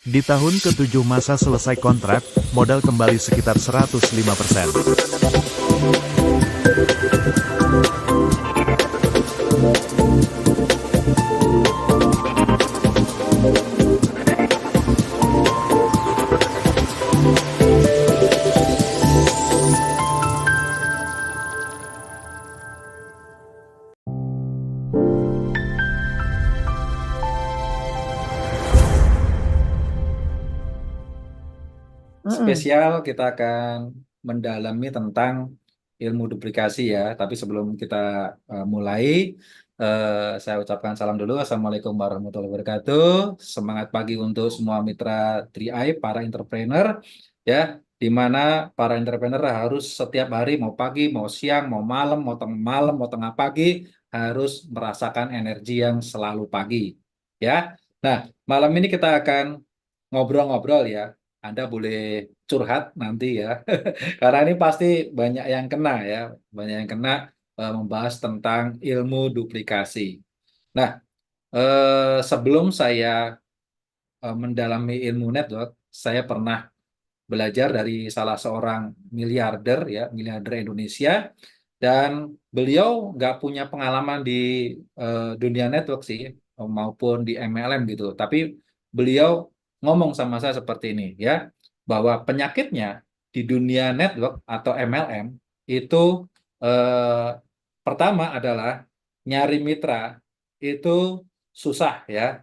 Di tahun ke-7 masa selesai kontrak, modal kembali sekitar 105%. Mm-mm. Spesial kita akan mendalami tentang ilmu duplikasi ya. Tapi sebelum kita mulai, saya ucapkan salam dulu. Assalamualaikum warahmatullahi wabarakatuh. Semangat pagi untuk semua mitra 3i, para entrepreneur ya. Di mana para entrepreneur harus setiap hari, mau pagi, mau siang, mau malam, mau tengah pagi, harus merasakan energi yang selalu pagi ya. Nah, malam ini kita akan ngobrol-ngobrol ya. Anda boleh curhat nanti ya. Karena ini pasti banyak yang kena ya, banyak yang kena membahas tentang ilmu duplikasi. Nah, sebelum saya mendalami ilmu network, saya pernah belajar dari salah seorang miliarder ya, miliarder Indonesia, dan beliau nggak punya pengalaman di dunia network sih, maupun di MLM gitu. Tapi beliau ngomong sama saya seperti ini ya, bahwa penyakitnya di dunia network atau MLM itu eh, pertama adalah nyari mitra itu susah ya,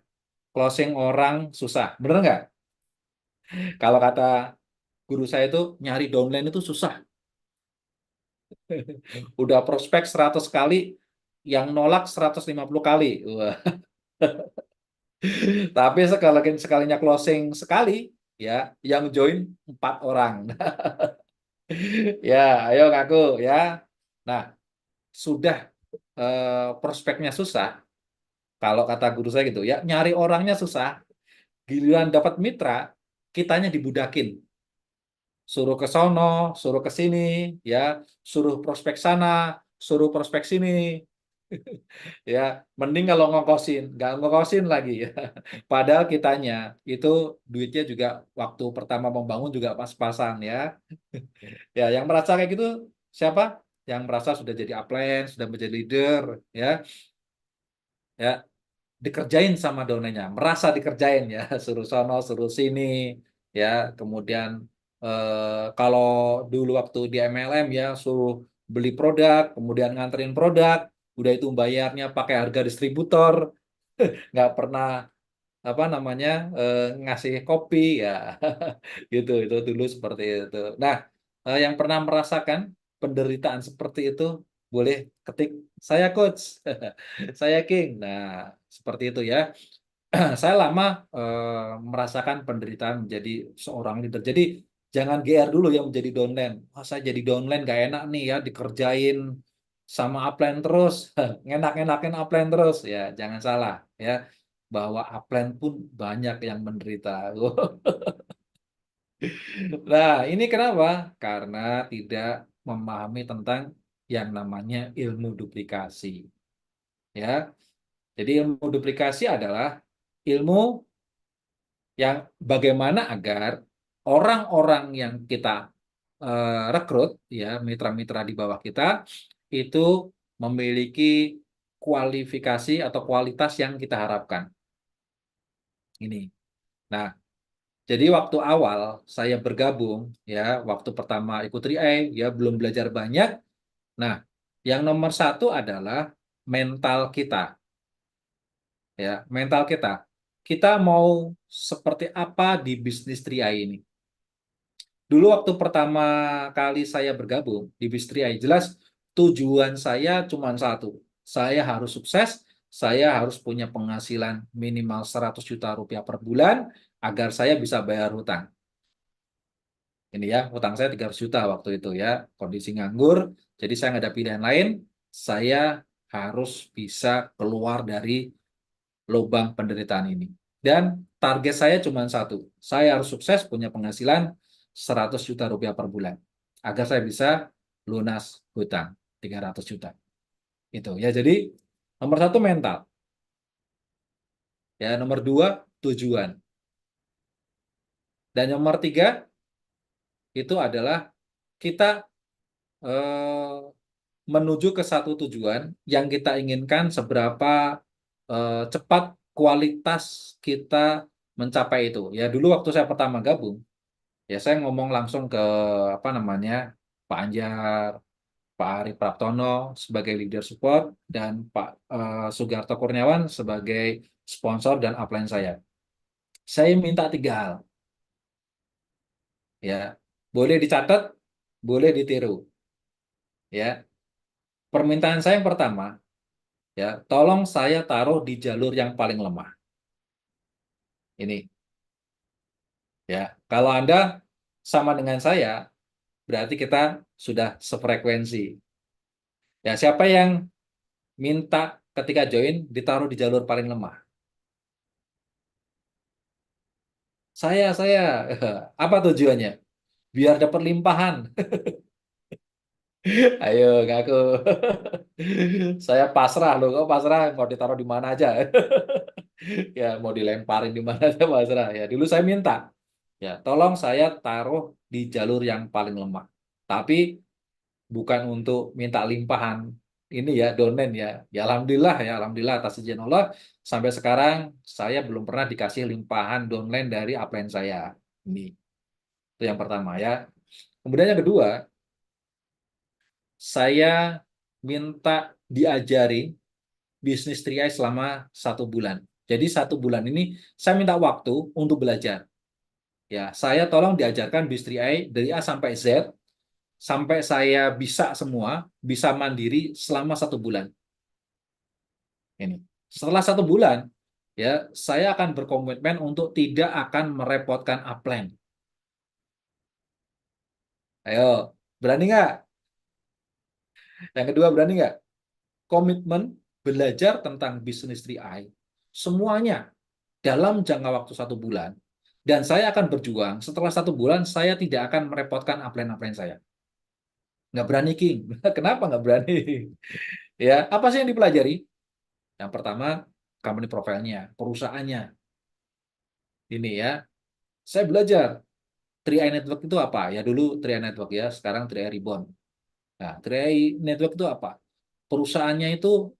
closing orang susah, bener nggak? Kalau kata guru saya itu nyari downline itu susah. Udah prospek 100 kali, yang nolak 150 kali. Wah. Tapi sekalinya closing sekali, ya, yang join 4 orang. Ya, ayo ngaku ya. Nah, sudah prospeknya susah, kalau kata guru saya gitu ya, nyari orangnya susah, giliran dapat mitra, kitanya dibudakin. Suruh ke sono, suruh ke sini, ya, suruh prospek sana, suruh prospek sini. Ya, mending kalau ngongkosin, nggak ngongkosin lagi ya. Padahal kitanya itu duitnya juga waktu pertama membangun juga pas-pasan ya. Ya, yang merasa kayak gitu siapa? Yang merasa sudah jadi upline, sudah menjadi leader, ya, ya, dikerjain sama downline-nya, merasa dikerjain ya, suruh sono, suruh sini, ya. Kemudian kalau dulu waktu di MLM ya, suruh beli produk, kemudian nganterin produk, udah itu bayarnya pakai harga distributor, nggak pernah apa namanya ngasih kopi ya. Gitu, itu dulu seperti itu. Nah, yang pernah merasakan penderitaan seperti itu boleh ketik saya coach, saya king. Nah, seperti itu ya. Saya lama merasakan penderitaan menjadi seorang leader. Jadi jangan GR dulu ya menjadi downline. Wah, saya jadi downline gak enak nih ya, dikerjain sama upline terus, ngenak-ngenakin upline terus ya. Jangan salah ya, bahwa upline pun banyak yang menderita. Nah, ini kenapa? Karena tidak memahami tentang yang namanya ilmu duplikasi ya. Jadi ilmu duplikasi adalah ilmu yang bagaimana agar orang-orang yang kita rekrut ya, mitra-mitra di bawah kita itu memiliki kualifikasi atau kualitas yang kita harapkan. Ini. Nah, jadi waktu awal saya bergabung ya, waktu pertama ikut 3i ya, belum belajar banyak. Nah, yang nomor satu adalah mental kita ya, mental kita. Kita mau seperti apa di bisnis 3i ini? Dulu waktu pertama kali saya bergabung di Bistri, jelas tujuan saya cuma satu. Saya harus sukses, saya harus punya penghasilan minimal 100 juta rupiah per bulan agar saya bisa bayar hutang. Ini ya, hutang saya 300 juta waktu itu ya, kondisi nganggur, jadi saya nggak ada pilihan lain, saya harus bisa keluar dari lubang penderitaan ini. Dan target saya cuma satu, saya harus sukses punya penghasilan 100 juta rupiah per bulan agar saya bisa lunas hutang 300 juta. Itu ya, jadi nomor satu mental, ya, nomor dua tujuan. Dan yang nomor 3 itu adalah kita menuju ke satu tujuan yang kita inginkan, seberapa cepat kualitas kita mencapai itu. Ya dulu waktu saya pertama gabung, ya saya ngomong langsung ke apa namanya Pak Anjar, Pak Ari Praptono sebagai leader support, dan Pak Sugarto Kurniawan sebagai sponsor dan upline saya. Saya minta 3 hal, ya boleh dicatat, boleh ditiru, ya. Permintaan saya yang pertama, ya tolong saya taruh di jalur yang paling lemah. Ini, ya kalau Anda sama dengan saya, berarti kita sudah sefrekuensi. Ya siapa yang minta ketika join ditaruh di jalur paling lemah? Saya. Apa tujuannya? Biar dapat limpahan. Ayo ngaku. Saya pasrah loh, kok pasrah mau ditaruh di mana aja. Ya mau dilemparin di mana aja pasrah. Ya dulu saya minta, ya tolong saya taruh di jalur yang paling lemah. Tapi bukan untuk minta limpahan. Ini ya donen ya. Ya alhamdulillah atas izin Allah sampai sekarang saya belum pernah dikasih limpahan downline dari upline saya. Ini itu yang pertama ya. Kemudian yang kedua, saya minta diajari bisnis triai selama 1 bulan. Jadi 1 bulan ini saya minta waktu untuk belajar. Ya, saya tolong diajarkan bisnis triai dari A sampai Z, sampai saya bisa semua, bisa mandiri selama 1 bulan. Ini. Setelah 1 bulan, ya saya akan berkomitmen untuk tidak akan merepotkan upline. Ayo, berani nggak? Yang kedua, berani nggak? Komitmen belajar tentang bisnis 3i semuanya dalam jangka waktu 1 bulan, dan saya akan berjuang setelah 1 bulan saya tidak akan merepotkan upline-upline saya. Nggak berani, King. Kenapa nggak berani? Ya, apa sih yang dipelajari? Yang pertama, company profile-nya, perusahaannya. Ini ya, saya belajar 3i Network itu apa? Ya dulu 3i Network ya, sekarang 3i Reborn. Nah, 3i Network itu apa? Perusahaannya itu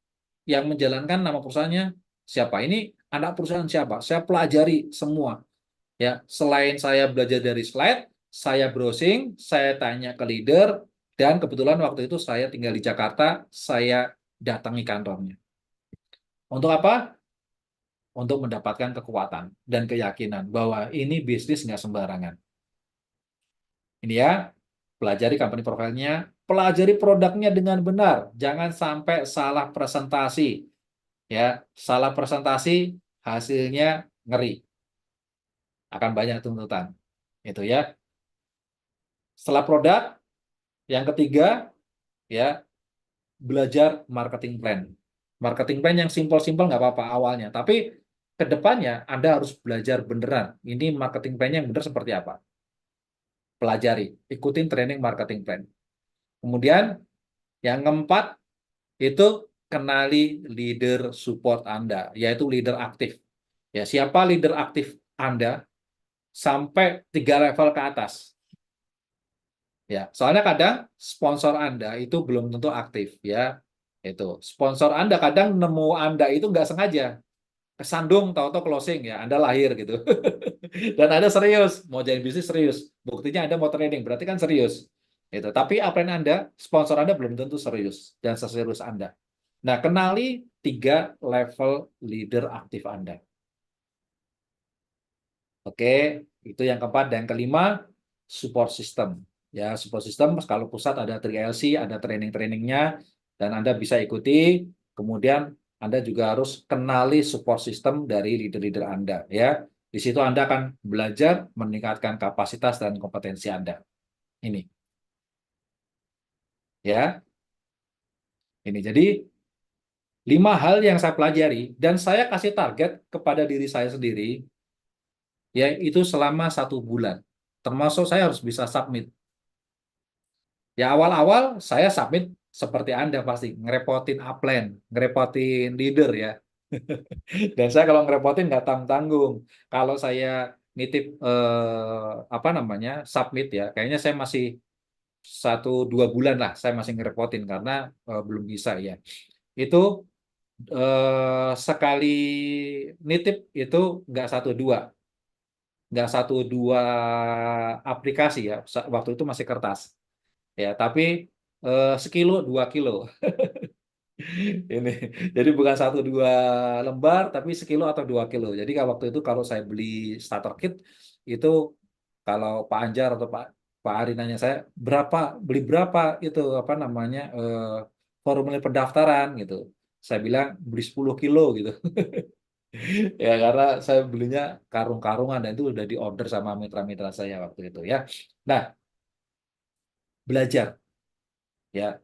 yang menjalankan nama perusahaannya siapa? Ini anak perusahaan siapa? Saya pelajari semua. Ya, selain saya belajar dari slide, saya browsing, saya tanya ke leader, dan kebetulan waktu itu saya tinggal di Jakarta, saya datangi kantornya. Untuk apa? Untuk mendapatkan kekuatan dan keyakinan bahwa ini bisnis nggak sembarangan. Ini ya, pelajari company profile-nya, pelajari produknya dengan benar, jangan sampai salah presentasi. Ya, salah presentasi hasilnya ngeri, akan banyak tuntutan. Itu ya. Setelah produk, yang ketiga ya, belajar marketing plan. Marketing plan yang simpel-simpel nggak apa-apa awalnya, tapi kedepannya Anda harus belajar beneran. Ini marketing plan yang benar seperti apa? Pelajari, ikutin training marketing plan. Kemudian yang keempat itu kenali leader support Anda, yaitu leader aktif. Ya, siapa leader aktif Anda sampai 3 level ke atas. Ya, soalnya kadang sponsor Anda itu belum tentu aktif ya. Itu sponsor Anda kadang nemu Anda itu nggak sengaja, kesandung tahu-tahu closing ya, Anda lahir gitu. Dan Anda serius mau jadi bisnis serius. Buktinya Anda mau trading, berarti kan serius. Itu. Tapi apa yang Anda, sponsor Anda belum tentu serius dan seserius Anda. Nah, kenali 3 level leader aktif Anda. Oke, itu yang keempat. Dan yang kelima, support system. Ya, support system kalau pusat ada 3LC, ada training-trainingnya, dan Anda bisa ikuti. Kemudian Anda juga harus kenali support system dari leader-leader Anda. Ya, di situ Anda akan belajar meningkatkan kapasitas dan kompetensi Anda. Ini, ya, ini. Jadi 5 hal yang saya pelajari dan saya kasih target kepada diri saya sendiri, yaitu selama 1 bulan. Termasuk saya harus bisa submit. Ya awal-awal saya submit seperti Anda pasti, ngerepotin upline, ngerepotin leader ya. Dan saya kalau ngerepotin nggak tanggung-tanggung. Kalau saya nitip apa namanya submit ya, kayaknya saya masih 1-2 bulan lah, saya masih ngerepotin karena belum bisa ya. Itu sekali nitip itu nggak 1-2, nggak 1-2 aplikasi ya. Waktu itu masih kertas ya, tapi sekilo 2 kilo. Ini jadi bukan 1-2 lembar tapi sekilo atau 2 kilo. Jadi kalau waktu itu kalau saya beli starter kit itu, kalau Pak Anjar atau Pak Pak Ari nanya saya berapa, beli berapa itu apa namanya formulir pendaftaran gitu, saya bilang beli 10 kilo gitu. Ya karena saya belinya karung-karungan dan itu udah diorder sama mitra-mitra saya waktu itu ya. Nah, belajar ya,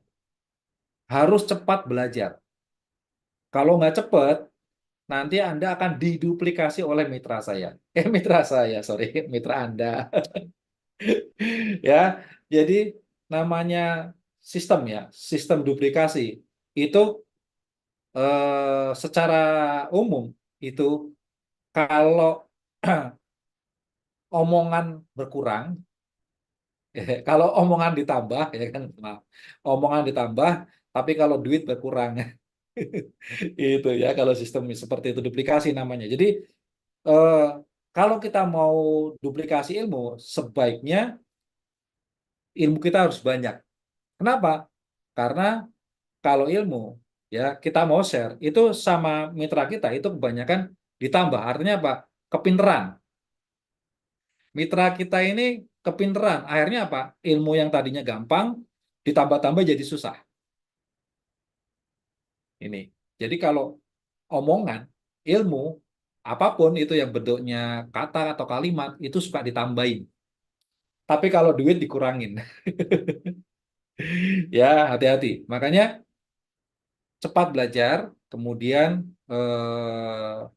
harus cepat belajar. Kalau nggak cepat nanti Anda akan diduplikasi oleh mitra saya. Mitra saya, sorry, mitra Anda. Ya, jadi namanya sistem ya, sistem duplikasi itu secara umum itu kalau omongan berkurang, kalau omongan ditambah ya kan, maaf, omongan ditambah, tapi kalau duit berkurang. Itu ya kalau sistem seperti itu duplikasi namanya. Jadi eh, kalau kita mau duplikasi ilmu, sebaiknya ilmu kita harus banyak. Kenapa? Karena kalau ilmu ya kita mau share itu sama mitra kita itu kebanyakan ditambah. Artinya apa? Kepinteran. Mitra kita ini kepinteran. Akhirnya apa? Ilmu yang tadinya gampang ditambah-tambah jadi susah. Ini. Jadi kalau omongan, ilmu, apapun itu yang bentuknya kata atau kalimat itu suka ditambahin. Tapi kalau duit dikurangin. Ya, hati-hati. Makanya cepat belajar, kemudian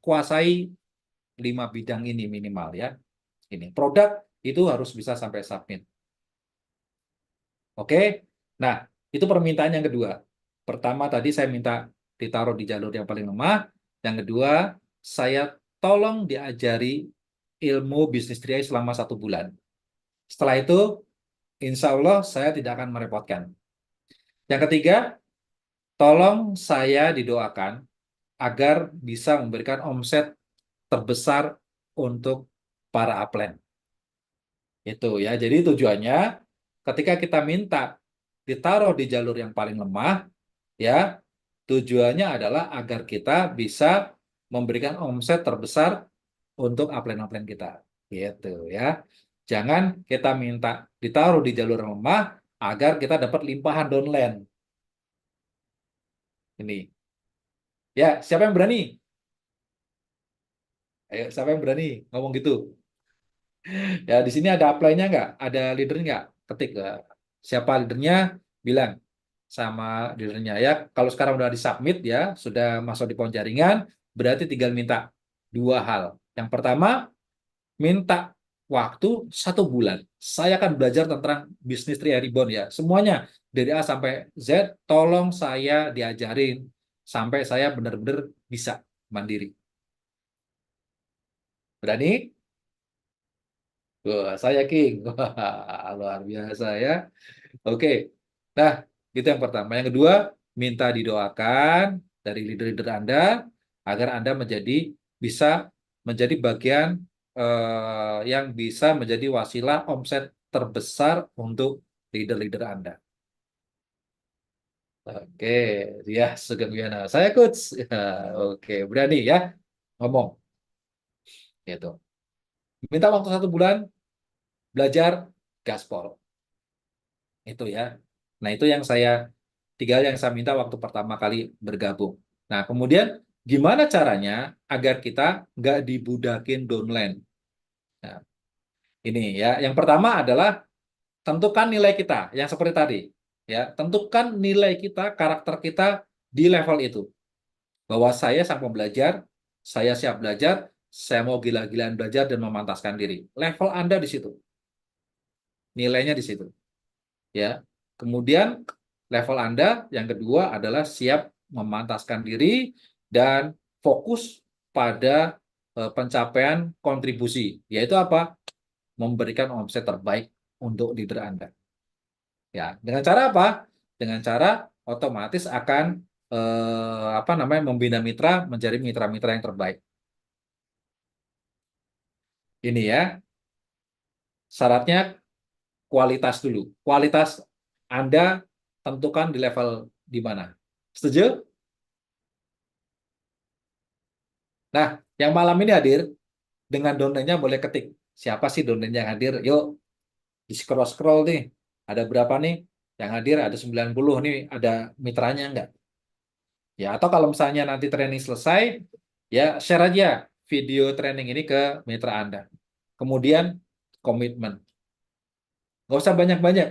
kuasai 5 bidang ini minimal ya. Ini produk itu harus bisa sampai submit. Oke. Nah, itu permintaan yang kedua. Pertama tadi saya minta ditaruh di jalur yang paling lemah. Yang kedua, saya tolong diajari ilmu bisnis triai selama 1 bulan. Setelah itu, insya Allah saya tidak akan merepotkan. Yang ketiga, tolong saya didoakan agar bisa memberikan omset terbesar untuk para upline. Itu ya. Jadi tujuannya ketika kita minta ditaruh di jalur yang paling lemah, ya, tujuannya adalah agar kita bisa memberikan omset terbesar untuk upline-upline kita. Gitu ya. Jangan kita minta ditaruh di jalur yang lemah agar kita dapat limpahan downline. Ini. Ya, siapa yang berani? Ayo, siapa yang berani ngomong gitu? Ya, di sini ada upline-nya nggak? Ada leader nggak? Ketik siapa leadernya, bilang sama leadernya ya. Kalau sekarang udah disubmit ya, sudah masuk di pohon jaringan, berarti tinggal minta 2 hal. Yang pertama, minta waktu 1 bulan. Saya akan belajar tentang bisnis Tria Ribbon ya. Semuanya dari A sampai Z, tolong saya diajarin sampai saya benar-benar bisa mandiri. Berani? Wah, saya King. Wah, luar biasa ya. Oke. Nah, itu yang pertama. Yang kedua, minta didoakan dari leader-leader Anda agar Anda bisa menjadi bagian yang bisa menjadi wasilah omset terbesar untuk leader-leader Anda. Oke, ya, Sugeng Wiana. Saya coach. Ya, oke, berani ya ngomong. Gitu. Minta waktu 1 bulan, belajar gaspol. Itu ya. Nah, itu yang saya tinggal yang saya minta waktu pertama kali bergabung. Nah, kemudian gimana caranya agar kita nggak dibudakin downline? Nah, ini ya. Yang pertama adalah tentukan nilai kita, yang seperti tadi. Ya, tentukan nilai kita, karakter kita di level itu. Bahwa saya sang pembelajar, saya siap belajar, saya mau gila-gilaan belajar dan memantaskan diri. Level Anda di situ. Nilainya di situ. Ya. Kemudian level Anda yang kedua adalah siap memantaskan diri dan fokus pada pencapaian kontribusi, yaitu apa? Memberikan omset terbaik untuk leader Anda. Ya, dengan cara apa? Dengan cara otomatis akan apa namanya, membina mitra menjadi mitra-mitra yang terbaik. Ini ya, syaratnya kualitas dulu. Kualitas Anda tentukan di level di mana. Setuju? Nah, yang malam ini hadir dengan domainnya boleh ketik. Siapa sih domain yang hadir? Yuk, di scroll-scroll nih. Ada berapa nih yang hadir? Ada 90 nih. Ada mitranya enggak? Ya, atau kalau misalnya nanti training selesai, ya share aja video training ini ke mitra Anda. Kemudian komitmen. Nggak usah banyak-banyak.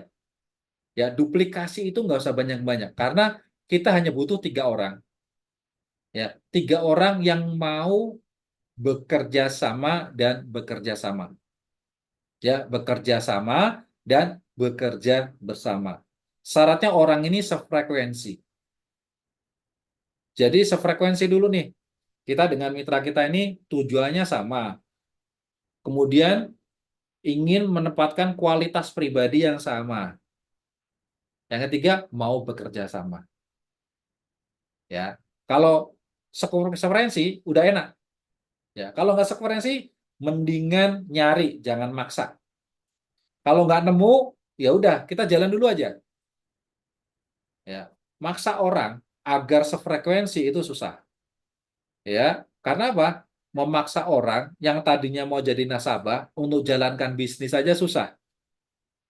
Ya, duplikasi itu nggak usah banyak-banyak. Karena kita hanya butuh 3 orang. Ya, 3 orang yang mau bekerja sama dan bekerja sama. Ya, bekerja sama dan bekerja bersama. Syaratnya orang ini sefrekuensi. Jadi sefrekuensi dulu nih. Kita dengan mitra kita ini tujuannya sama. Kemudian ingin menempatkan kualitas pribadi yang sama. Yang ketiga, mau bekerja sama. Ya, kalau sefrekuensi udah enak. Ya, kalau nggak sefrekuensi, mendingan nyari, jangan maksa. Kalau nggak nemu, ya udah kita jalan dulu aja. Ya, maksa orang agar sefrekuensi itu susah. Ya, karena apa? Memaksa orang yang tadinya mau jadi nasabah untuk jalankan bisnis saja susah.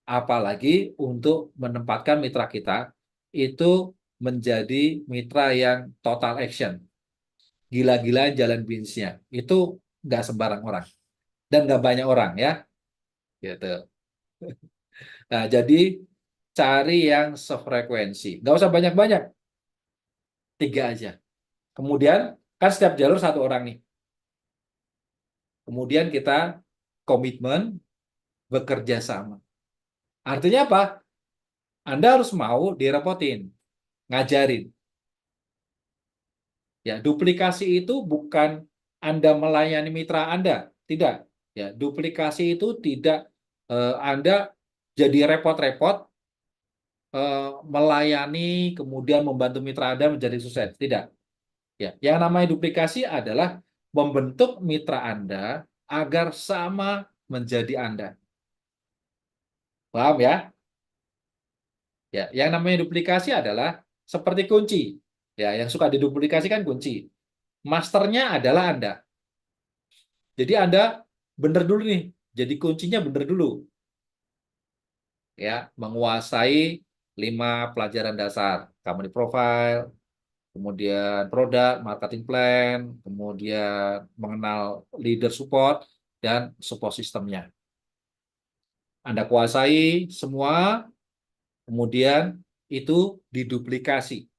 Apalagi untuk menempatkan mitra kita itu menjadi mitra yang total action, gila-gilaan jalan bisnisnya. Itu nggak sembarang orang dan nggak banyak orang ya, gitu. Nah, jadi cari yang sefrekuensi, nggak usah banyak-banyak, 3 aja. Kemudian kan setiap jalur 1 orang nih. Kemudian kita komitmen bekerja sama. Artinya apa? Anda harus mau direpotin, ngajarin. Ya, duplikasi itu bukan Anda melayani mitra Anda, tidak. Ya, duplikasi itu tidak Anda jadi repot-repot melayani kemudian membantu mitra Anda menjadi sukses, tidak. Ya, yang namanya duplikasi adalah membentuk mitra Anda agar sama menjadi Anda. Paham ya? Ya, yang namanya duplikasi adalah seperti kunci. Ya, yang suka diduplikasikan kunci. Masternya adalah Anda. Jadi Anda benar dulu nih. Jadi kuncinya benar dulu. Ya, menguasai 5 pelajaran dasar. Company profile, kemudian produk, marketing plan, kemudian mengenal leader support, dan support sistemnya. Anda kuasai semua, kemudian itu diduplikasi.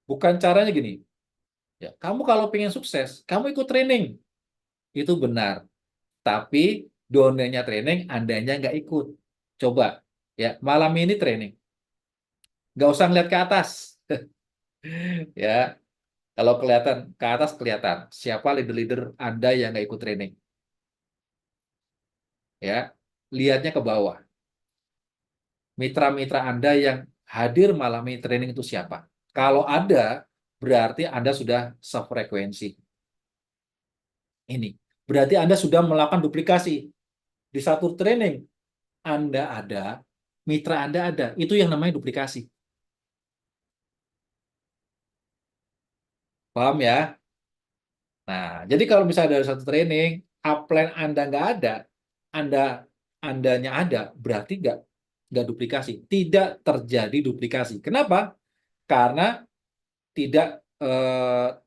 Bukan caranya gini, ya, kamu kalau pengen sukses, kamu ikut training. Itu benar. Tapi domainnya training, Andanya nggak ikut. Coba, ya, malam ini training. Nggak usah ngeliat ke atas. Ya, kalau kelihatan ke atas kelihatan siapa leader-leader Anda yang nggak ikut training. Ya, lihatnya ke bawah. Mitra-mitra Anda yang hadir malam ini training itu siapa? Kalau ada, berarti Anda sudah sefrekuensi. Ini berarti Anda sudah melakukan duplikasi. Di satu training Anda ada, mitra Anda ada. Itu yang namanya duplikasi. Paham ya? Nah, jadi kalau misalnya dari satu training, upline Anda nggak ada, Anda Andanya ada, berarti nggak duplikasi. Tidak terjadi duplikasi. Kenapa? Karena tidak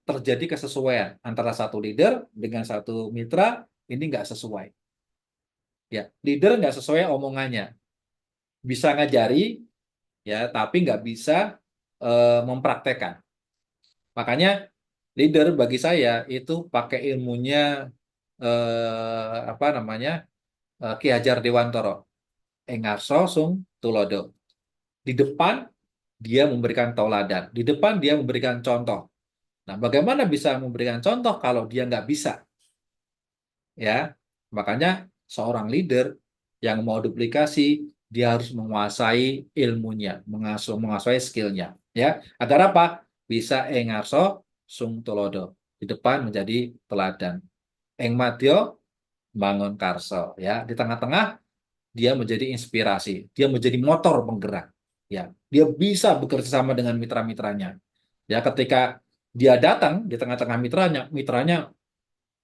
terjadi kesesuaian antara satu leader dengan satu mitra, ini nggak sesuai. Ya, leader nggak sesuai omongannya. Bisa ngajari, ya, tapi nggak bisa mempraktekkan. Makanya leader bagi saya itu pakai ilmunya apa namanya, Ki Hajar Dewantara, Engarso Sung Tulodo. Di depan dia memberikan tauladan, di depan dia memberikan contoh. Nah, bagaimana bisa memberikan contoh kalau dia nggak bisa? Ya, makanya seorang leader yang mau duplikasi, dia harus menguasai ilmunya, menguasai skillnya. Ya, agar apa? Bisa engarso sung tulodo. Di depan menjadi teladan. Eng madyo bangun karso. Ya, di tengah-tengah dia menjadi inspirasi, dia menjadi motor penggerak. Ya, dia bisa bekerja sama dengan mitra-mitranya. Ya, ketika dia datang di tengah-tengah mitranya, mitranya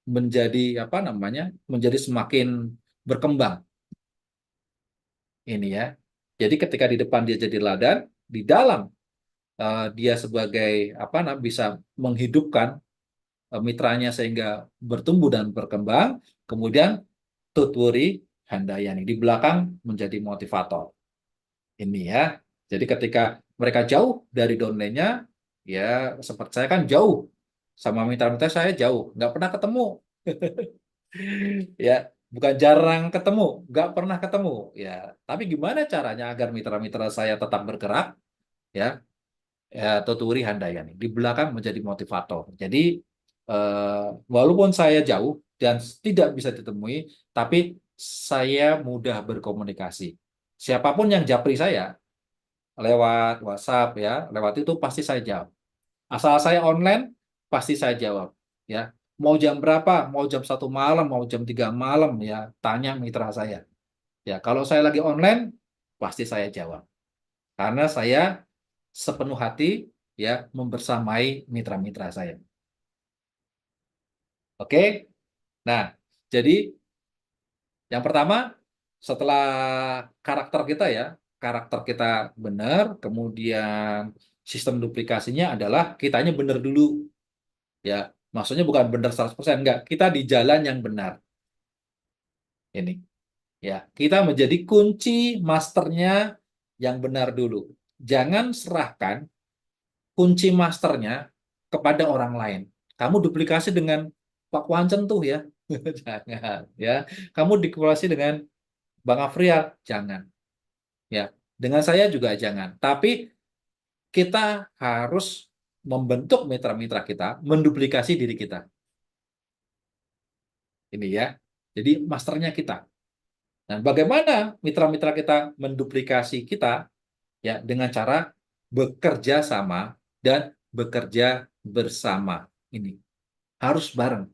menjadi apa namanya? Menjadi semakin berkembang. Ini ya. Jadi ketika di depan dia jadi ladan, di dalam dia sebagai apa bisa menghidupkan mitranya sehingga bertumbuh dan berkembang, kemudian tutwuri handayani di belakang menjadi motivator. Ini ya. Jadi ketika mereka jauh dari downline-nya, ya seperti saya kan jauh sama mitra-mitra saya jauh, nggak pernah ketemu. Ya, bukan jarang ketemu, nggak pernah ketemu. Ya, tapi gimana caranya agar mitra-mitra saya tetap bergerak? Ya, ya tuturi handayani di belakang menjadi motivator. Jadi walaupun saya jauh dan tidak bisa ditemui, tapi saya mudah berkomunikasi. Siapapun yang japri saya lewat WhatsApp ya, lewat itu pasti saya jawab. Asal saya online, pasti saya jawab. Ya, mau jam berapa, mau jam 1 malam, mau jam 3 malam ya, tanya mitra saya. Ya, kalau saya lagi online, pasti saya jawab. Karena saya sepenuh hati ya membersamai mitra-mitra saya. Oke? Nah, jadi yang pertama setelah karakter kita benar, kemudian sistem duplikasinya adalah kitanya benar dulu. Ya, maksudnya bukan benar 100%, enggak. Kita di jalan yang benar. Ini. Ya, kita menjadi kunci masternya yang benar dulu. Jangan serahkan kunci masternya kepada orang lain. Kamu duplikasi dengan Pak Wancen tuh ya. Jangan, ya. Kamu duplikasi dengan Bang Afrial, jangan. Ya, dengan saya juga jangan. Tapi kita harus membentuk mitra-mitra kita, menduplikasi diri kita. Ini ya. Jadi masternya kita. Nah, bagaimana mitra-mitra kita menduplikasi kita ya dengan cara bekerja sama dan bekerja bersama. Ini harus bareng.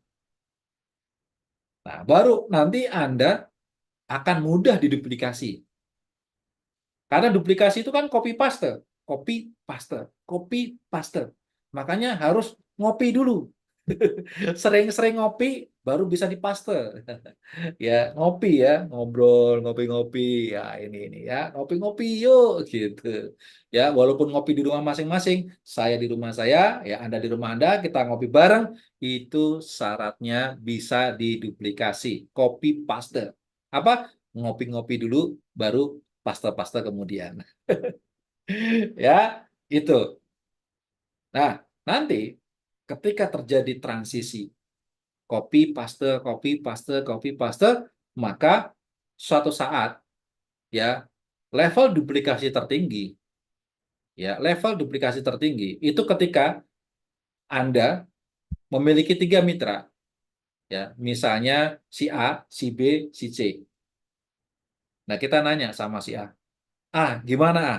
Nah, baru nanti Anda akan mudah diduplikasi. Karena duplikasi itu kan copy paste, copy paste, copy paste. Makanya harus ngopi dulu. Sering-sering ngopi baru bisa dipaste. Ya, ngopi ya, ngobrol, ngopi-ngopi. Ya, ini ya, ngopi-ngopi yuk gitu. Ya, walaupun ngopi di rumah masing-masing, saya di rumah saya, ya Anda di rumah Anda, kita ngopi bareng, itu syaratnya bisa diduplikasi. Copy paste. Apa? Ngopi-ngopi dulu baru paste-paste kemudian. Ya, itu. Nah, nanti ketika terjadi transisi copy paste, copy paste, copy paste, maka suatu saat ya level duplikasi tertinggi, ya level duplikasi tertinggi itu ketika Anda memiliki 3 mitra, ya misalnya si A, si B, si C. Nah kita nanya sama si A, gimana A?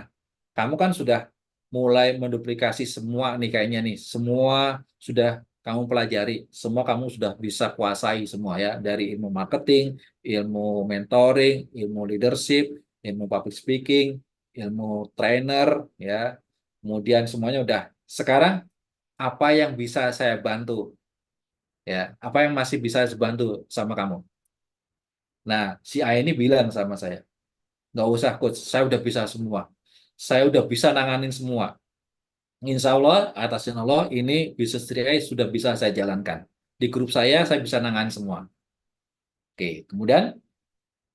Kamu kan sudah mulai menduplikasi semua nih kayaknya nih, semua sudah kamu pelajari, semua kamu sudah bisa kuasai semua ya, dari ilmu marketing, ilmu mentoring, ilmu leadership, ilmu public speaking, ilmu trainer ya. Kemudian semuanya udah. Sekarang apa yang bisa saya bantu? Ya, apa yang masih bisa saya bantu sama kamu? Nah, si A ini bilang sama saya, nggak usah coach, saya udah bisa semua. Saya udah bisa nanganin semua. Insya Allah, atas izin Allah, ini bisnis TRI sudah bisa saya jalankan. Di grup saya bisa nanganin semua. Oke, kemudian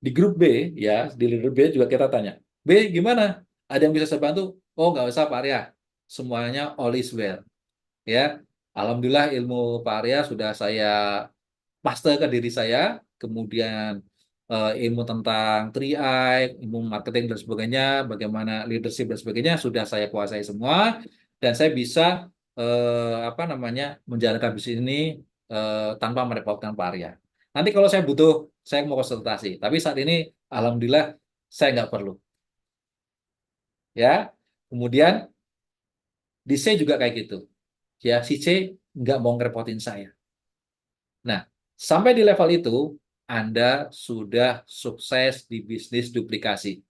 di grup B, ya, di leader B juga kita tanya, B, gimana? Ada yang bisa saya bantu? Oh, nggak usah Pak Arya. Semuanya all is well. Ya, Alhamdulillah ilmu Pak Arya sudah saya paste ke diri saya, kemudian ilmu tentang 3I, ilmu marketing dan sebagainya, bagaimana leadership dan sebagainya sudah saya kuasai semua dan saya bisa apa namanya, menjalankan bisnis ini tanpa merepotkan Pak Arya. Nanti kalau saya butuh, saya mau konsultasi. Tapi saat ini, alhamdulillah, saya nggak perlu. Ya, kemudian di C juga kayak gitu. Ya, si C nggak mau ngerepotin saya. Nah, sampai di level itu, Anda sudah sukses di bisnis duplikasi.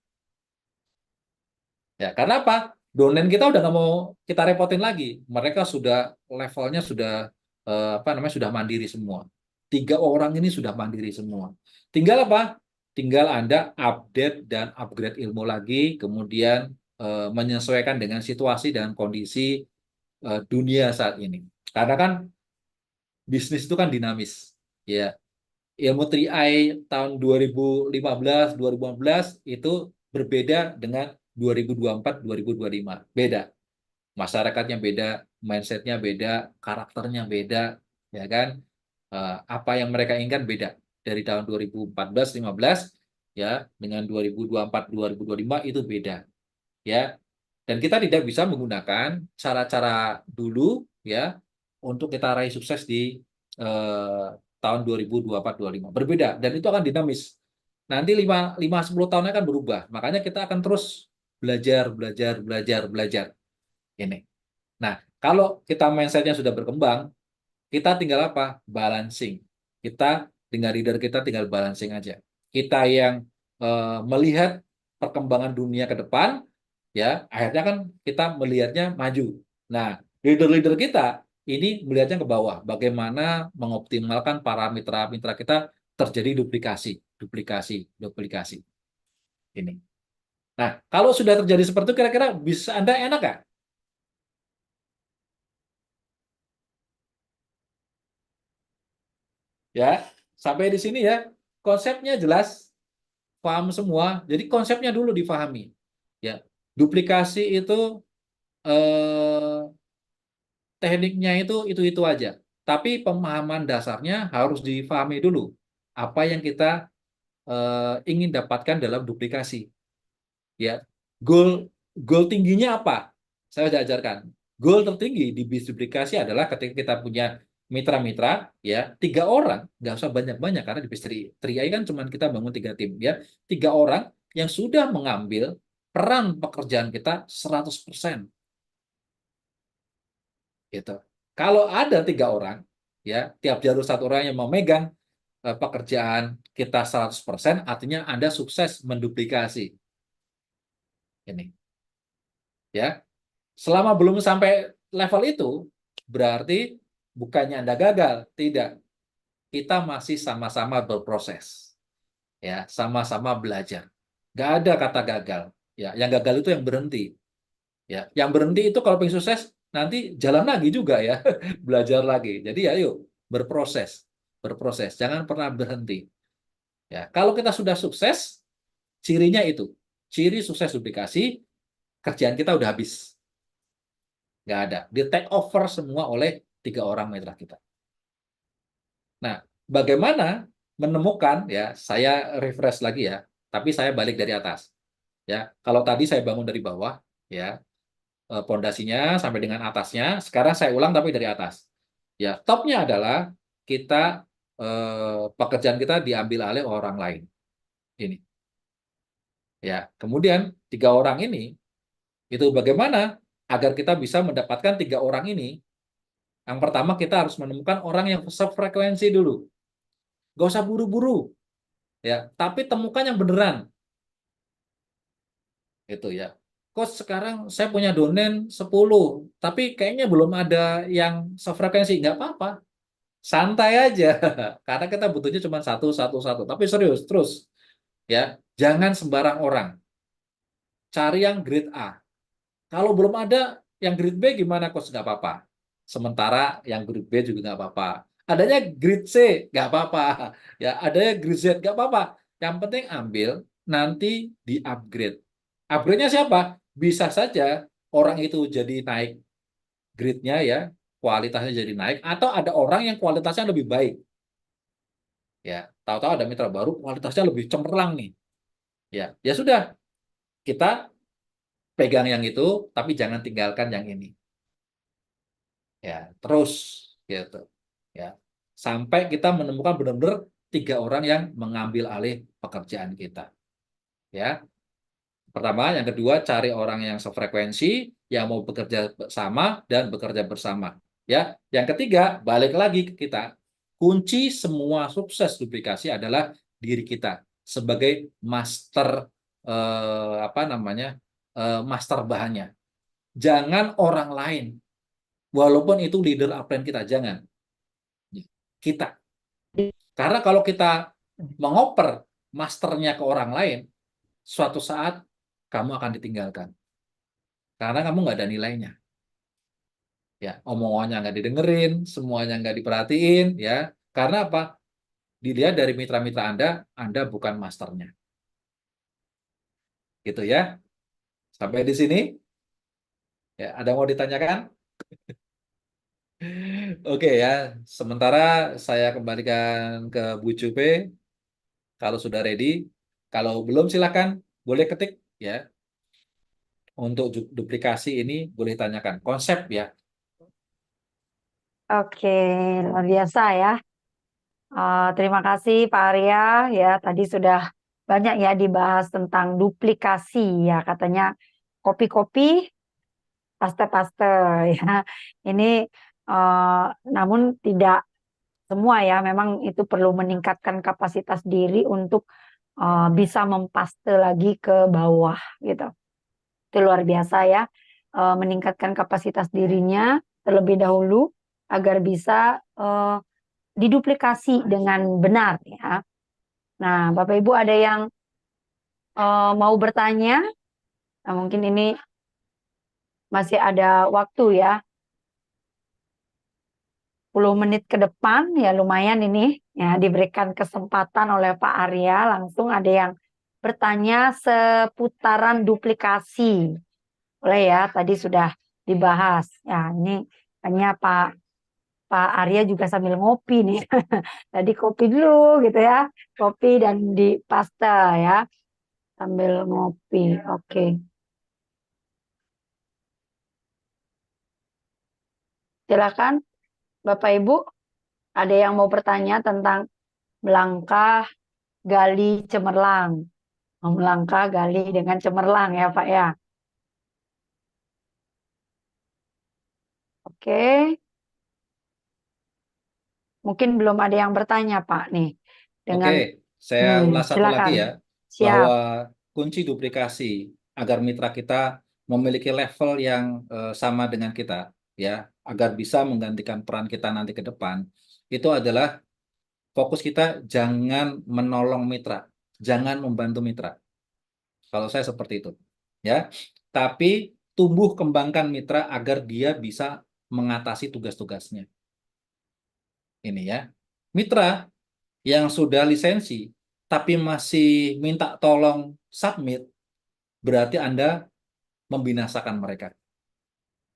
Ya, karena apa? Domain kita udah nggak mau kita repotin lagi. Mereka sudah levelnya sudah apa namanya, sudah mandiri semua. 3 orang ini sudah mandiri semua. Tinggal apa? Tinggal Anda update dan upgrade ilmu lagi, kemudian menyesuaikan dengan situasi dan kondisi dunia saat ini. Karena kan bisnis itu kan dinamis. Ya, ilmu 3i tahun 2015, 2015 itu berbeda dengan 2024, 2025. Beda. Masyarakatnya beda, mindsetnya beda, karakternya beda, ya kan? Apa yang mereka inginkan beda. Dari tahun 2014, 15, ya, dengan 2024, 2025 itu beda. Ya, dan kita tidak bisa menggunakan cara-cara dulu, ya, untuk kita raih sukses di eh, tahun 2024, 2025. Berbeda, dan itu akan dinamis. Nanti 5, 10 tahunnya akan berubah. Makanya kita akan terus belajar, belajar, belajar, belajar. Ini. Nah, kalau kita mindsetnya sudah berkembang, kita tinggal apa? Balancing. Kita dengan leader kita tinggal balancing aja. Kita yang melihat perkembangan dunia ke depan, ya akhirnya kan kita melihatnya maju. Nah, leader-leader kita ini melihatnya ke bawah, bagaimana mengoptimalkan para mitra-mitra kita terjadi duplikasi, duplikasi, duplikasi ini. Nah, kalau sudah terjadi seperti itu, kira-kira bisa Anda enak nggak? Ya, sampai di sini ya, konsepnya jelas, paham semua. Jadi konsepnya dulu difahami. Ya, duplikasi itu eh, tekniknya itu aja. Tapi pemahaman dasarnya harus difahami dulu. Apa yang kita ingin dapatkan dalam duplikasi. Ya, goal goal tingginya apa? Saya sudah ajarkan. Goal tertinggi di bisnis duplikasi adalah ketika kita punya mitra-mitra, ya 3 orang, nggak usah banyak-banyak karena di bisnis 3i kan cuma kita bangun 3 tim, ya 3 orang yang sudah mengambil peran pekerjaan kita 100%. Gitu. Kalau ada 3 orang, ya tiap jalur 1 orang yang memegang pekerjaan kita 100%, artinya Anda sukses menduplikasi ini. Ya, selama belum sampai level itu, berarti bukannya Anda gagal, tidak. Kita masih sama-sama berproses, ya, sama-sama belajar. Nggak ada kata gagal. Ya, yang gagal itu yang berhenti. Ya, yang berhenti itu kalau pengen sukses nanti jalan lagi juga ya, belajar lagi. Jadi ya yuk berproses, berproses. Jangan pernah berhenti. Ya, kalau kita sudah sukses, cirinya itu. Ciri sukses duplikasi, kerjaan kita udah habis. Nggak ada. Di take over semua oleh 3 orang mitra kita. Nah, bagaimana menemukan, ya saya refresh lagi ya, tapi saya balik dari atas. Ya, kalau tadi saya bangun dari bawah, ya pondasinya sampai dengan atasnya, sekarang saya ulang tapi dari atas. Ya, topnya adalah kita pekerjaan kita diambil alih orang lain. Ini. Ya, kemudian 3 orang ini itu bagaimana agar kita bisa mendapatkan 3 orang ini. Yang pertama kita harus menemukan orang yang sefrekuensi dulu. Gak usah buru-buru, ya. Tapi temukan yang beneran, itu ya. Kok sekarang saya punya domain 10, tapi kayaknya belum ada yang sefrekuensi. Nggak apa-apa, santai aja. Karena kita butuhnya cuma satu, satu, satu. Tapi serius, terus, ya. Jangan sembarang orang. Cari yang grade A. Kalau belum ada yang grade B gimana, Coach? Nggak apa-apa. Sementara yang grade B juga nggak apa-apa. Adanya grade C, nggak apa-apa. Ya, adanya grade Z, nggak apa-apa. Yang penting ambil, nanti di-upgrade. Upgrade-nya siapa? Bisa saja orang itu jadi naik grade-nya ya, kualitasnya jadi naik, atau ada orang yang kualitasnya lebih baik. Ya, tahu-tahu ada mitra baru kualitasnya lebih cemerlang nih. Ya, ya sudah, kita pegang yang itu, tapi jangan tinggalkan yang ini. Ya, terus gitu. Ya. Sampai kita menemukan benar-benar 3 orang yang mengambil alih pekerjaan kita. Ya. Pertama, yang kedua cari orang yang sefrekuensi, yang mau bekerja sama dan bekerja bersama. Ya, yang ketiga balik lagi ke kita. Kunci semua sukses duplikasi adalah diri kita sebagai master master bahannya. Jangan orang lain, walaupun itu leader upline kita, jangan kita. Karena kalau kita mengoper masternya ke orang lain, suatu saat kamu akan ditinggalkan. Karena kamu nggak ada nilainya. Ya, omongannya nggak didengerin, semuanya nggak diperhatiin, ya. Karena apa? Dilihat dari mitra-mitra Anda bukan masternya. Gitu ya. Sampai di sini, ya, ada yang mau ditanyakan? Oke ya, sementara saya kembalikan ke Bu Cupe, kalau sudah ready. Kalau belum silakan, boleh ketik ya. Untuk duplikasi ini boleh tanyakan. Konsep ya. Oke, luar biasa ya. Terima kasih Pak Arya ya. Tadi sudah banyak ya dibahas tentang duplikasi ya. Katanya kopi-kopi, paste-paste ya. Ini eh, namun tidak semua ya. Memang itu perlu meningkatkan kapasitas diri untuk bisa mempaste lagi ke bawah gitu. Itu luar biasa ya. Meningkatkan kapasitas dirinya terlebih dahulu agar bisa diduplikasi dengan benar ya. Nah, Bapak Ibu ada yang mau bertanya? Nah, mungkin ini masih ada waktu ya. 10 menit ke depan ya lumayan ini ya diberikan kesempatan oleh Pak Arya langsung ada yang bertanya seputaran duplikasi. Boleh ya, tadi sudah dibahas. Ya, ini hanya Pak Arya juga sambil ngopi nih. Tadi kopi dulu gitu ya. Kopi dan di pasta ya. Sambil ngopi. Oke. Silakan Bapak Ibu. Ada yang mau bertanya tentang melangkah, gali, cemerlang. Melangkah, gali dengan cemerlang ya Pak ya. Oke. Mungkin belum ada yang bertanya Pak nih. Dengan Oke, saya ulas satu silakan. lagi ya, Siap. bahwa kunci duplikasi agar mitra kita memiliki level yang sama dengan kita, ya, agar bisa menggantikan peran kita nanti ke depan, itu adalah fokus kita jangan menolong mitra, jangan membantu mitra. Kalau saya seperti itu, ya. Tapi tumbuh kembangkan mitra agar dia bisa mengatasi tugas-tugasnya. Ini ya. Mitra yang sudah lisensi tapi masih minta tolong submit, berarti Anda membinasakan mereka,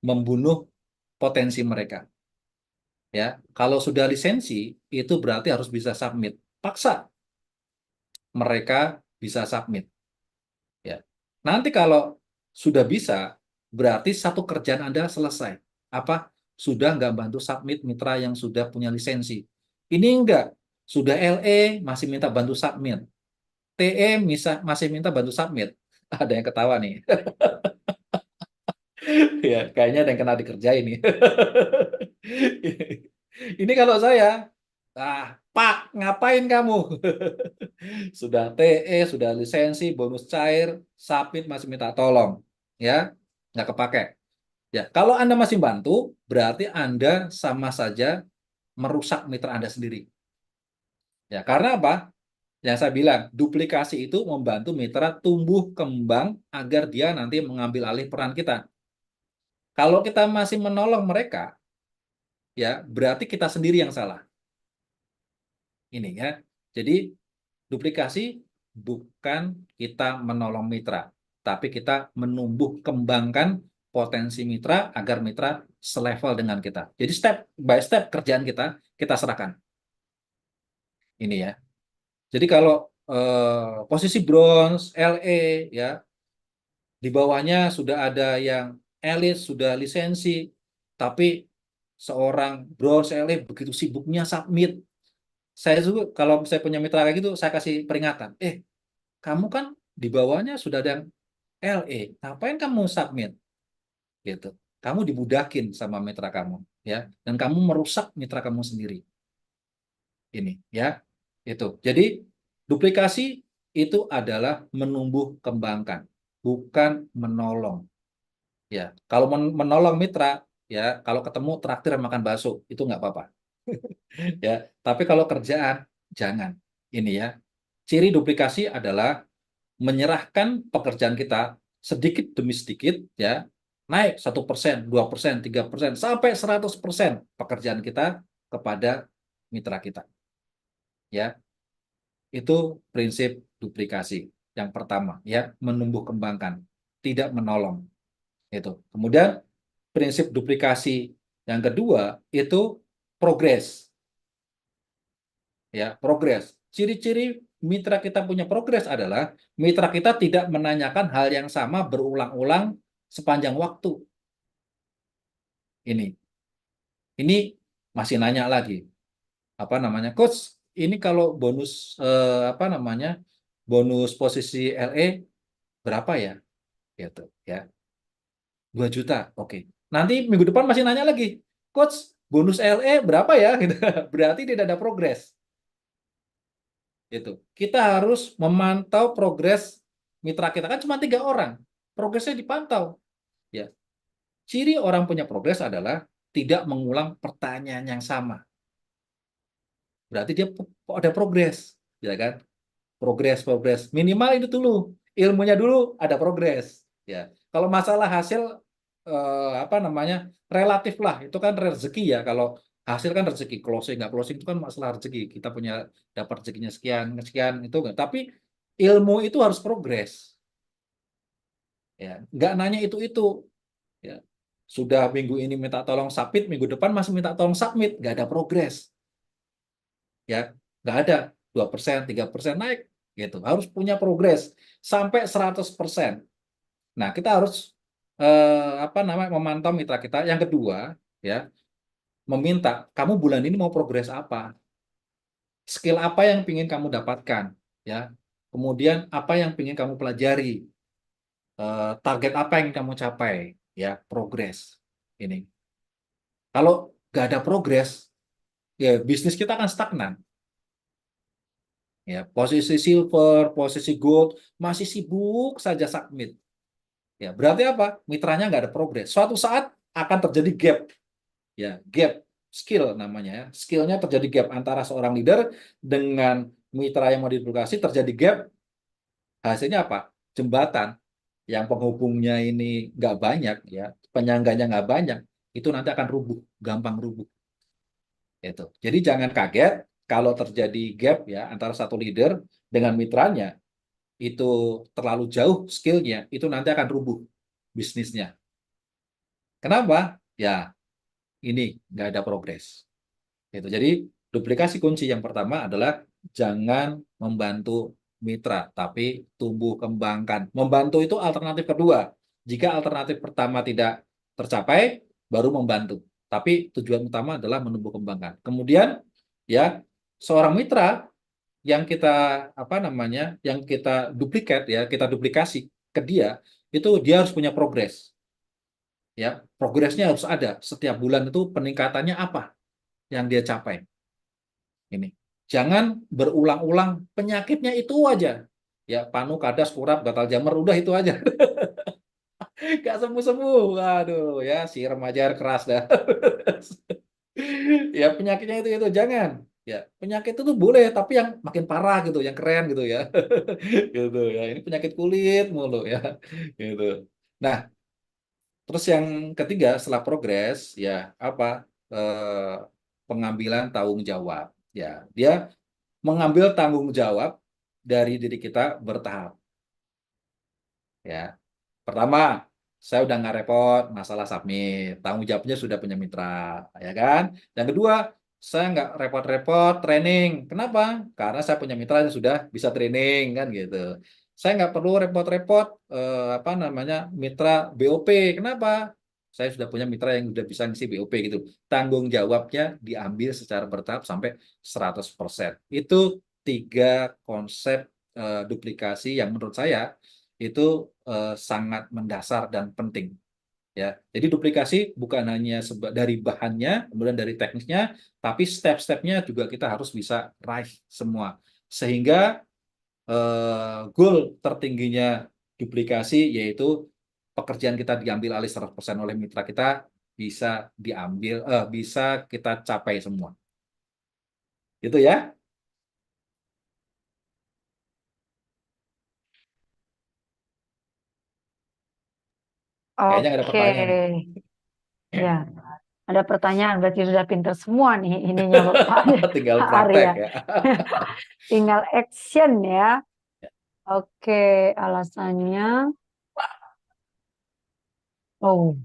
membunuh potensi mereka. Ya, kalau sudah lisensi itu berarti harus bisa submit. Paksa mereka bisa submit. Ya. Nanti kalau sudah bisa, berarti satu kerjaan Anda selesai. Apa? Sudah nggak bantu submit mitra yang sudah punya lisensi. Ini enggak. Sudah LE masih minta bantu submit. TE masih minta bantu submit. Ada yang ketawa nih. Ya, kayaknya ada yang kena dikerjain nih. Ini kalau saya, Pak, ngapain kamu? Sudah TE, sudah lisensi, bonus cair, submit masih minta tolong, ya, nggak kepake. Ya, kalau Anda masih bantu, berarti Anda sama saja merusak mitra Anda sendiri. Ya, karena apa? Yang saya bilang, duplikasi itu membantu mitra tumbuh kembang agar dia nanti mengambil alih peran kita. Kalau kita masih menolong mereka, ya berarti kita sendiri yang salah. Ini ya. Jadi duplikasi bukan kita menolong mitra, tapi kita menumbuh kembangkan potensi mitra agar mitra selevel dengan kita. Jadi step by step kerjaan kita serahkan. Ini ya. Jadi kalau posisi bronze, LE ya, di bawahnya sudah ada yang elit, sudah lisensi, tapi seorang bronze LE begitu sibuknya submit. Saya juga kalau saya punya mitra kayak gitu, saya kasih peringatan. Kamu kan di bawahnya sudah ada yang LE, ngapain kamu submit? Gitu. Kamu dibudakin sama mitra kamu, ya, dan kamu merusak mitra kamu sendiri. Ini, ya, itu. Jadi duplikasi itu adalah menumbuh kembangkan, bukan menolong. Ya, kalau menolong mitra, ya, kalau ketemu traktir makan bakso, itu nggak apa-apa. Ya, tapi kalau kerjaan, jangan. Ini ya, ciri duplikasi adalah menyerahkan pekerjaan kita sedikit demi sedikit, ya, naik 1%, 2%, 3%, sampai 100% pekerjaan kita kepada mitra kita. Ya, itu prinsip duplikasi yang pertama, ya, menumbuh kembangkan, tidak menolong. Itu. Kemudian prinsip duplikasi yang kedua itu progres. Ya, progres. Ciri-ciri mitra kita punya progres adalah mitra kita tidak menanyakan hal yang sama berulang-ulang sepanjang waktu. Ini masih nanya lagi. Apa namanya? Coach, ini kalau bonus bonus posisi LE berapa ya? Gitu, ya. 2 juta. Oke. Nanti minggu depan masih nanya lagi. Coach, bonus LE berapa ya? Gitu. Berarti tidak ada progres. Itu. Kita harus memantau progres mitra kita, kan cuma 3 orang. Progresnya dipantau. Ya. Ciri orang punya progres adalah tidak mengulang pertanyaan yang sama. Berarti dia ada progres, ya kan? Progres. Minimal itu dulu. Ilmunya dulu ada progres. Ya. Kalau masalah hasil relatif lah, itu kan rezeki ya. Kalau hasil kan rezeki, closing nggak closing itu kan masalah rezeki. Kita punya dapat rezekinya sekian sekian itu enggak. Tapi ilmu itu harus progres. Ya, nggak nanya itu. Ya. Sudah minggu ini minta tolong submit, minggu depan masih minta tolong submit, nggak ada progres. Ya, nggak ada 2%, 3% naik gitu. Harus punya progres sampai 100%. Nah, kita harus memantau mitra kita. Yang kedua, ya, meminta kamu bulan ini mau progres apa? Skill apa yang ingin kamu dapatkan, ya. Kemudian apa yang ingin kamu pelajari? Target apa yang ingin kamu capai, ya, progres. Ini. Kalau nggak ada progres, ya bisnis kita akan stagnan. Ya, posisi silver, posisi gold, masih sibuk saja submit. Ya, berarti apa? Mitranya nggak ada progres. Suatu saat akan terjadi gap. Ya, gap skill namanya ya. Skillnya terjadi gap antara seorang leader dengan mitra yang mau diduplikasi, terjadi gap. Hasilnya apa? Jembatan yang penghubungnya ini nggak banyak, ya, penyangganya nggak banyak, itu nanti akan rubuh, gampang rubuh. Itu. Jadi jangan kaget kalau terjadi gap ya antara satu leader dengan mitranya, itu terlalu jauh skillnya, itu nanti akan rubuh bisnisnya. Kenapa? Ya, ini nggak ada progres. Itu. Jadi duplikasi kunci yang pertama adalah jangan membantu mitra, tapi tumbuh kembangkan. Membantu itu alternatif kedua. Jika alternatif pertama tidak tercapai, baru membantu. Tapi tujuan utama adalah menumbuh kembangkan. Kemudian, ya, seorang mitra yang kita yang kita duplikat, ya, kita duplikasi ke dia, itu dia harus punya progres. Ya, progresnya harus ada. Setiap bulan itu peningkatannya apa yang dia capai. Ini. Jangan berulang-ulang penyakitnya itu aja. Ya, panu, kadas, kurap, gatal jamur, udah itu aja. Gak sembuh-sembuh. Waduh, ya, si remaja keras dah. Ya, penyakitnya itu jangan. Ya, penyakit itu boleh, tapi yang makin parah gitu, yang keren gitu ya. Gitu ya. Ini penyakit kulit mulu ya. Gitu. Nah, terus yang ketiga setelah progres ya apa? Eh, Pengambilan tanggung jawab. Ya, dia mengambil tanggung jawab dari diri kita bertahap. Ya, pertama, saya udah nggak repot masalah submit, tanggung jawabnya sudah punya mitra, ya kan? Yang kedua, saya nggak repot-repot training. Kenapa? Karena saya punya mitra yang sudah bisa training kan gitu. Saya nggak perlu repot-repot mitra BOP. Kenapa? saya sudah punya mitra yang sudah bisa ngisi BOP gitu. Tanggung jawabnya diambil secara bertahap sampai 100%. Itu 3 konsep duplikasi yang menurut saya itu sangat mendasar dan penting. Ya, jadi duplikasi bukan hanya dari bahannya, kemudian dari teknisnya, tapi step-stepnya juga kita harus bisa raih semua. Sehingga goal tertingginya duplikasi yaitu pekerjaan kita diambil alih 100% oleh mitra kita bisa bisa kita capai semua. Gitu ya. Kayaknya nggak ada Oke, pertanyaan nih. ya. Ada pertanyaan, berarti sudah pinter semua nih ininya Pak Tinggal Pak praktek Arya. ya. Tinggal action ya. Oke, alasannya, oh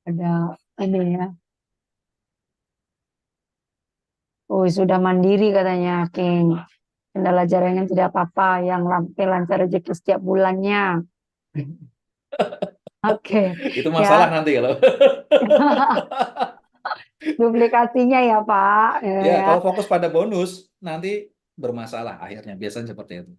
ada ini ya. Oh sudah mandiri katanya King. Kendala jaringan tidak apa-apa, yang lancar rezeki setiap bulannya. Oke, Itu masalah ya. nanti kalau. Duplikasinya ya Pak. Ya, Ya. kalau fokus pada bonus nanti bermasalah akhirnya. Biasanya seperti itu.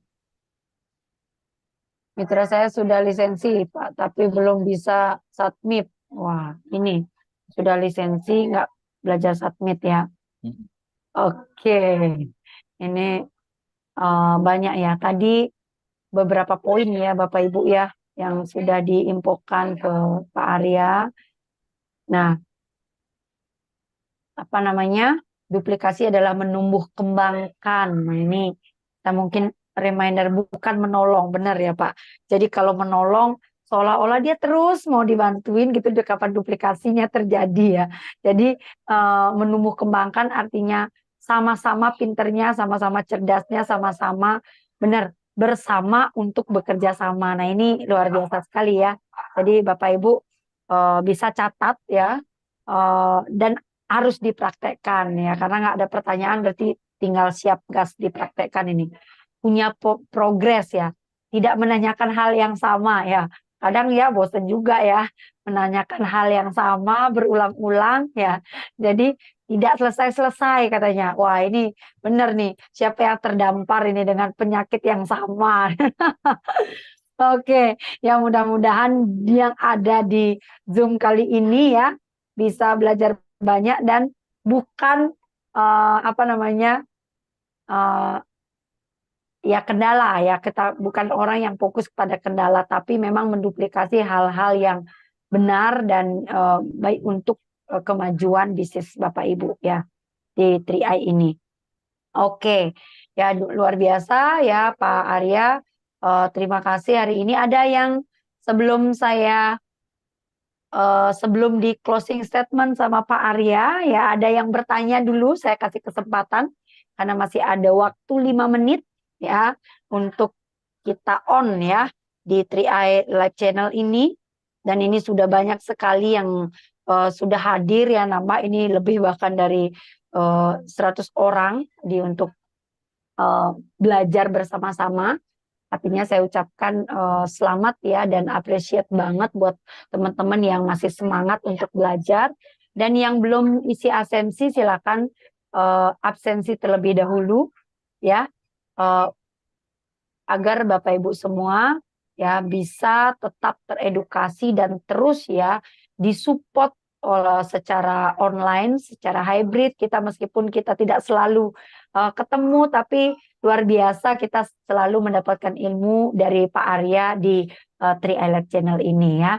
Mitra saya sudah lisensi Pak, tapi belum bisa submit. Wah, ini sudah lisensi nggak belajar submit ya. Hmm. Oke, ini banyak ya. Tadi beberapa poin ya Bapak Ibu ya yang sudah diinfokan ke Pak Arya. Nah, apa namanya? Duplikasi adalah menumbuh kembangkan. Nah, ini kita mungkin reminder bukan menolong, benar ya Pak. Jadi kalau menolong seolah-olah dia terus mau dibantuin gitu kapan duplikasinya terjadi ya. Jadi menumbuh kembangkan artinya sama-sama pinternya, sama-sama cerdasnya, sama-sama benar bersama untuk bekerja sama. Nah, ini luar biasa sekali ya. Jadi Bapak Ibu bisa catat ya. Dan harus dipraktekkan ya, karena nggak ada pertanyaan berarti tinggal siap gas dipraktekkan ini. Punya progres ya, tidak menanyakan hal yang sama ya. Kadang ya bosan juga ya menanyakan hal yang sama berulang-ulang ya. Jadi tidak selesai-selesai katanya. Wah ini benar nih, siapa yang terdampar ini dengan penyakit yang sama. Oke, yang mudah-mudahan yang ada di Zoom kali ini ya bisa belajar banyak dan bukan apa namanya ya kendala ya, kita bukan orang yang fokus pada kendala tapi memang menduplikasi hal-hal yang benar dan baik untuk kemajuan bisnis Bapak Ibu ya di 3i ini. Oke, ya luar biasa ya Pak Arya. Terima kasih hari ini. Ada yang sebelum saya sebelum di closing statement sama Pak Arya, ya ada yang bertanya dulu, saya kasih kesempatan karena masih ada waktu 5 menit ya untuk kita on ya di 3i Live Channel ini, dan ini sudah banyak sekali yang sudah hadir ya, nambah ini lebih bahkan dari 100 orang untuk belajar bersama-sama. Artinya saya ucapkan selamat ya dan appreciate banget buat teman-teman yang masih semangat untuk belajar, dan yang belum isi absensi silakan absensi terlebih dahulu ya, agar Bapak Ibu semua ya bisa tetap teredukasi dan terus ya disupport secara online, secara hybrid kita, meskipun kita tidak selalu ketemu, tapi luar biasa kita selalu mendapatkan ilmu dari Pak Arya di 3i Live Channel ini ya.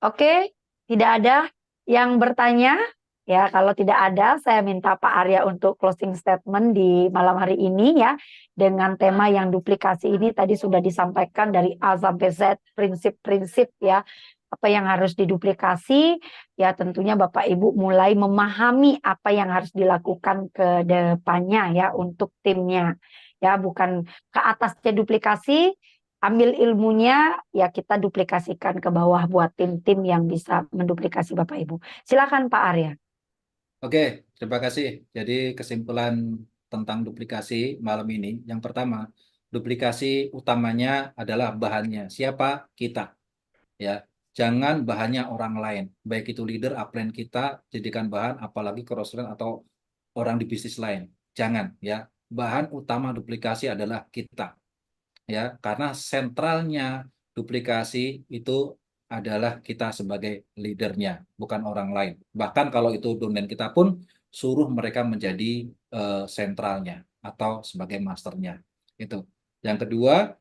Oke, tidak ada yang bertanya ya. Kalau tidak ada, saya minta Pak Arya untuk closing statement di malam hari ini ya, dengan tema yang duplikasi ini tadi sudah disampaikan dari A sampai Z, prinsip-prinsip ya apa yang harus diduplikasi ya. Tentunya Bapak Ibu mulai memahami apa yang harus dilakukan ke depannya ya untuk timnya ya, bukan ke atasnya duplikasi, ambil ilmunya ya kita duplikasikan ke bawah buat tim-tim yang bisa menduplikasi Bapak Ibu. Silakan Pak Arya. Oke, terima kasih. Jadi kesimpulan tentang duplikasi malam ini, yang pertama, duplikasi utamanya adalah bahannya. Siapa? Kita. Ya. Jangan bahannya orang lain, baik itu leader, upline kita, jadikan bahan, apalagi cross-line atau orang di bisnis lain. Jangan ya. Bahan utama duplikasi adalah kita ya, karena sentralnya duplikasi itu adalah kita sebagai leadernya, bukan orang lain. Bahkan kalau itu domain kita pun suruh mereka menjadi sentralnya atau sebagai masternya. Itu. Yang kedua,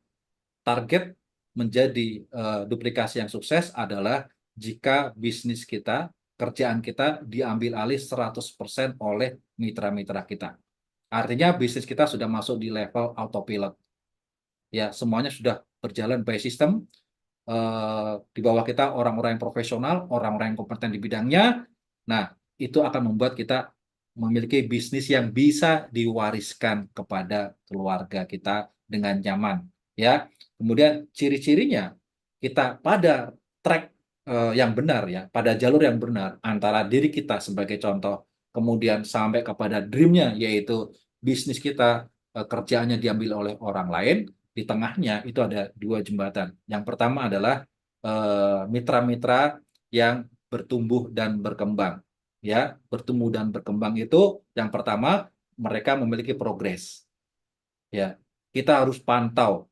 target menjadi duplikasi yang sukses adalah jika bisnis kita, kerjaan kita diambil alih 100% oleh mitra-mitra kita. Artinya bisnis kita sudah masuk di level autopilot. Ya, semuanya sudah berjalan by system. Di bawah kita orang-orang yang profesional, orang-orang yang kompeten di bidangnya. Nah, itu akan membuat kita memiliki bisnis yang bisa diwariskan kepada keluarga kita dengan nyaman. Ya, kemudian ciri-cirinya kita pada track yang benar ya, pada jalur yang benar antara diri kita sebagai contoh, kemudian sampai kepada dream-nya yaitu bisnis kita kerjaannya diambil oleh orang lain. Di tengahnya itu ada dua jembatan. Yang pertama adalah mitra-mitra yang bertumbuh dan berkembang. Ya, bertumbuh dan berkembang itu yang pertama mereka memiliki progres. Ya, kita harus pantau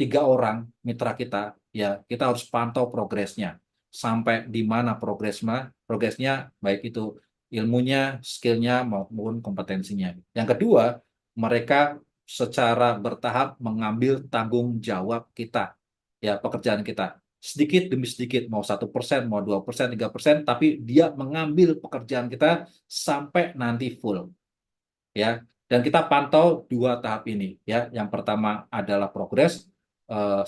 3 orang mitra kita. Ya, kita harus pantau progresnya sampai di mana progresnya baik itu ilmunya, skillnya maupun kompetensinya. Yang kedua, mereka secara bertahap mengambil tanggung jawab kita, ya pekerjaan kita sedikit demi sedikit, mau 1%, mau 2%, 3%, tapi dia mengambil pekerjaan kita sampai nanti full, ya. Dan kita pantau 2 tahap ini, ya. Yang pertama adalah progres,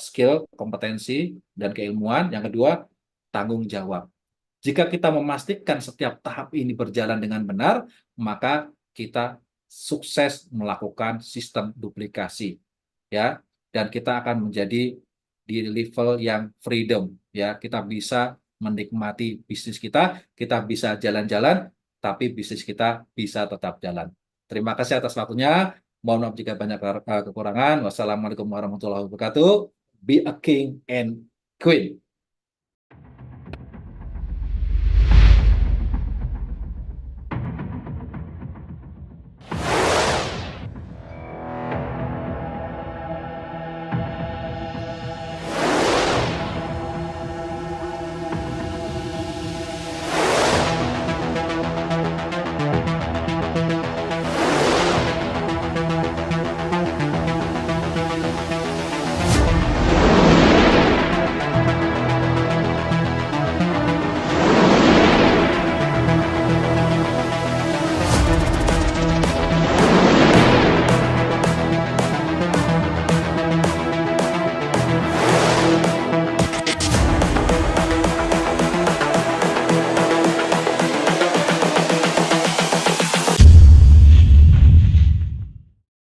skill, kompetensi, dan keilmuan. Yang kedua, tanggung jawab. Jika kita memastikan setiap tahap ini berjalan dengan benar, maka kita sukses melakukan sistem duplikasi, ya, dan kita akan menjadi di level yang freedom, ya, kita bisa menikmati bisnis kita bisa jalan-jalan, tapi bisnis kita bisa tetap jalan. Terima kasih atas waktunya. Mohon maaf jika banyak kekurangan. Wassalamualaikum warahmatullahi wabarakatuh. Be a king and queen.